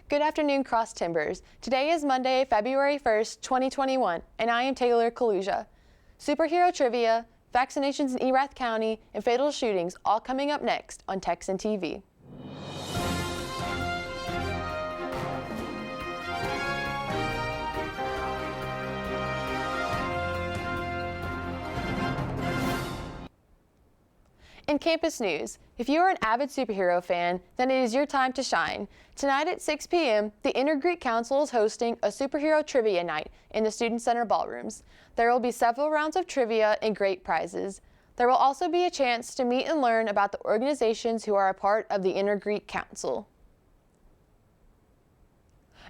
Good afternoon, Cross Timbers. Today is Monday, February 1st, 2021, and I am Taylor Kaluza. Superhero trivia, vaccinations in Erath County, and fatal shootings all coming up next on Texan TV. In campus news, if you are an avid superhero fan, then it is your time to shine. Tonight at 6 p.m., the Intergreek Council is hosting a superhero trivia night in the Student Center ballrooms. There will be several rounds of trivia and great prizes. There will also be a chance to meet and learn about the organizations who are a part of the Intergreek Council.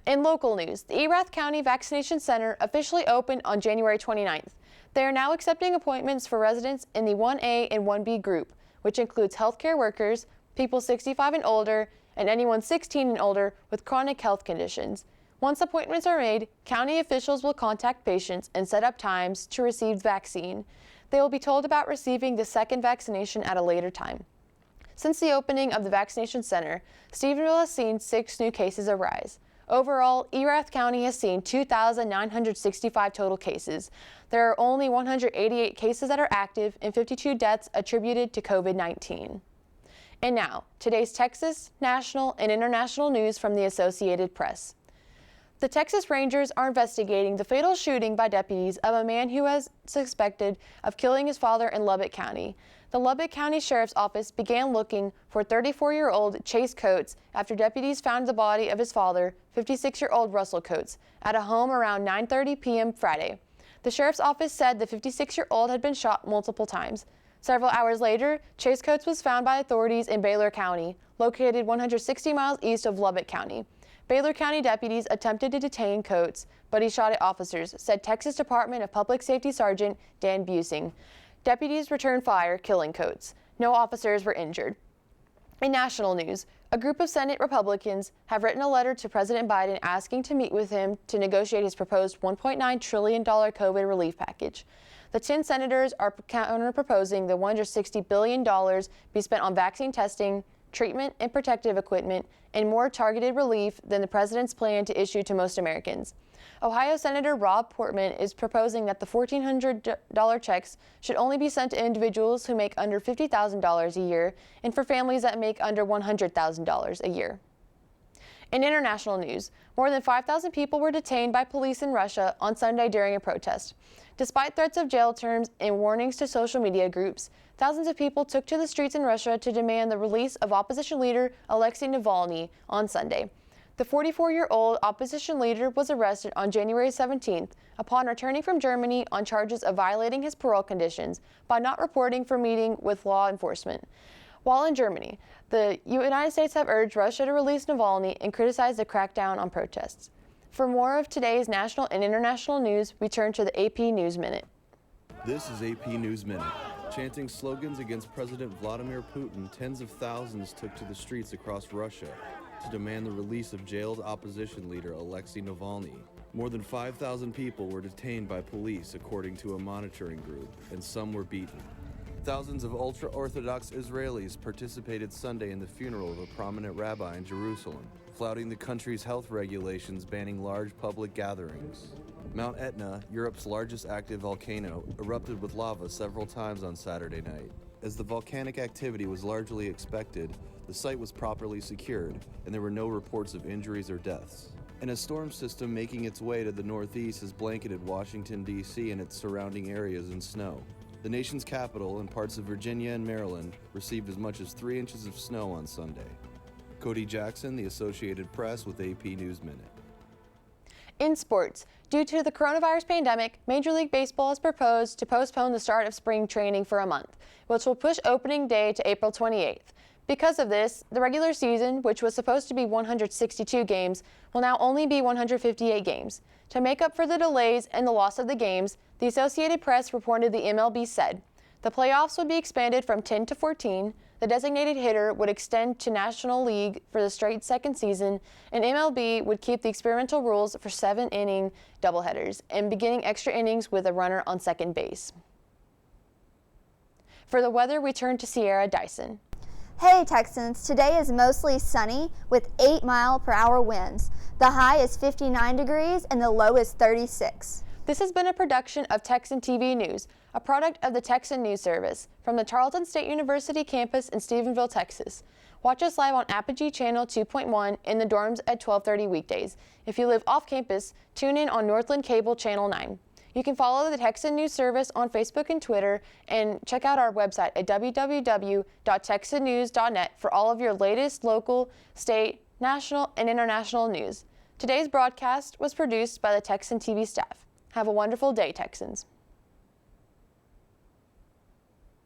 In local news, the Erath County Vaccination Center officially opened on January 29th. They are now accepting appointments for residents in the 1A and 1B group, which includes healthcare workers, people 65 and older, and anyone 16 and older with chronic health conditions. Once appointments are made, county officials will contact patients and set up times to receive the vaccine. They will be told about receiving the second vaccination at a later time. Since the opening of the vaccination center, Stephenville has seen 6 new cases arise. Overall, Erath County has seen 2,965 total cases. There are only 188 cases that are active and 52 deaths attributed to COVID-19. And now, today's Texas, national, and international news from the Associated Press. The Texas Rangers are investigating the fatal shooting by deputies of a man who was suspected of killing his father in Lubbock County. The Lubbock County Sheriff's Office began looking for 34-year-old Chase Coates after deputies found the body of his father, 56-year-old Russell Coates, at a home around 9:30 p.m. Friday. The Sheriff's Office said the 56-year-old had been shot multiple times. Several hours later, Chase Coates was found by authorities in Baylor County, located 160 miles east of Lubbock County. Baylor County deputies attempted to detain Coates, but he shot at officers, said Texas Department of Public Safety Sergeant Dan Busing. Deputies returned fire, killing Coates. No officers were injured. In national news, a group of Senate Republicans have written a letter to President Biden asking to meet with him to negotiate his proposed $1.9 trillion COVID relief package. The 10 senators are counter-proposing the $160 billion be spent on vaccine testing, treatment and protective equipment, and more targeted relief than the president's plan to issue to most Americans. Ohio Senator Rob Portman is proposing that the $1,400 checks should only be sent to individuals who make under $50,000 a year and for families that make under $100,000 a year. In international news, more than 5,000 people were detained by police in Russia on Sunday during a protest. Despite threats of jail terms and warnings to social media groups, thousands of people took to the streets in Russia to demand the release of opposition leader Alexei Navalny on Sunday. The 44-year-old opposition leader was arrested on January 17th upon returning from Germany on charges of violating his parole conditions by not reporting for meeting with law enforcement. While in Germany, the United States have urged Russia to release Navalny and criticized the crackdown on protests. For more of today's national and international news, we turn to the AP News Minute. This is AP News Minute. Chanting slogans against President Vladimir Putin, tens of thousands took to the streets across Russia to demand the release of jailed opposition leader Alexei Navalny. More than 5,000 people were detained by police, according to a monitoring group, and some were beaten. Thousands of ultra-Orthodox Israelis participated Sunday in the funeral of a prominent rabbi in Jerusalem, flouting the country's health regulations banning large public gatherings. Mount Etna, Europe's largest active volcano, erupted with lava several times on Saturday night. As the volcanic activity was largely expected, the site was properly secured, and there were no reports of injuries or deaths. And a storm system making its way to the northeast has blanketed Washington, D.C. and its surrounding areas in snow. The nation's capital and parts of Virginia and Maryland received as much as 3 inches of snow on Sunday. Cody Jackson, The Associated Press with AP News Minute. In sports, due to the coronavirus pandemic, Major League Baseball has proposed to postpone the start of spring training for a month, which will push opening day to April 28th. Because of this, the regular season, which was supposed to be 162 games, will now only be 158 games. To make up for the delays and the loss of the games, the Associated Press reported the MLB said, the playoffs would be expanded from 10 to 14, the designated hitter would extend to National League for the straight second season, and MLB would keep the experimental rules for 7-inning doubleheaders and beginning extra innings with a runner on second base. For the weather, we turn to Sierra Dyson. Hey Texans, today is mostly sunny with 8-mile-per-hour winds. The high is 59 degrees and the low is 36. This has been a production of Texan TV News, a product of the Texan News Service from the Tarleton State University campus in Stephenville, Texas. Watch us live on Apogee Channel 2.1 in the dorms at 12:30 weekdays. If you live off campus, tune in on Northland Cable Channel 9. You can follow the Texan News Service on Facebook and Twitter, and check out our website at www.texannews.net for all of your latest local, state, national, and international news. Today's broadcast was produced by the Texan TV staff. Have a wonderful day, Texans.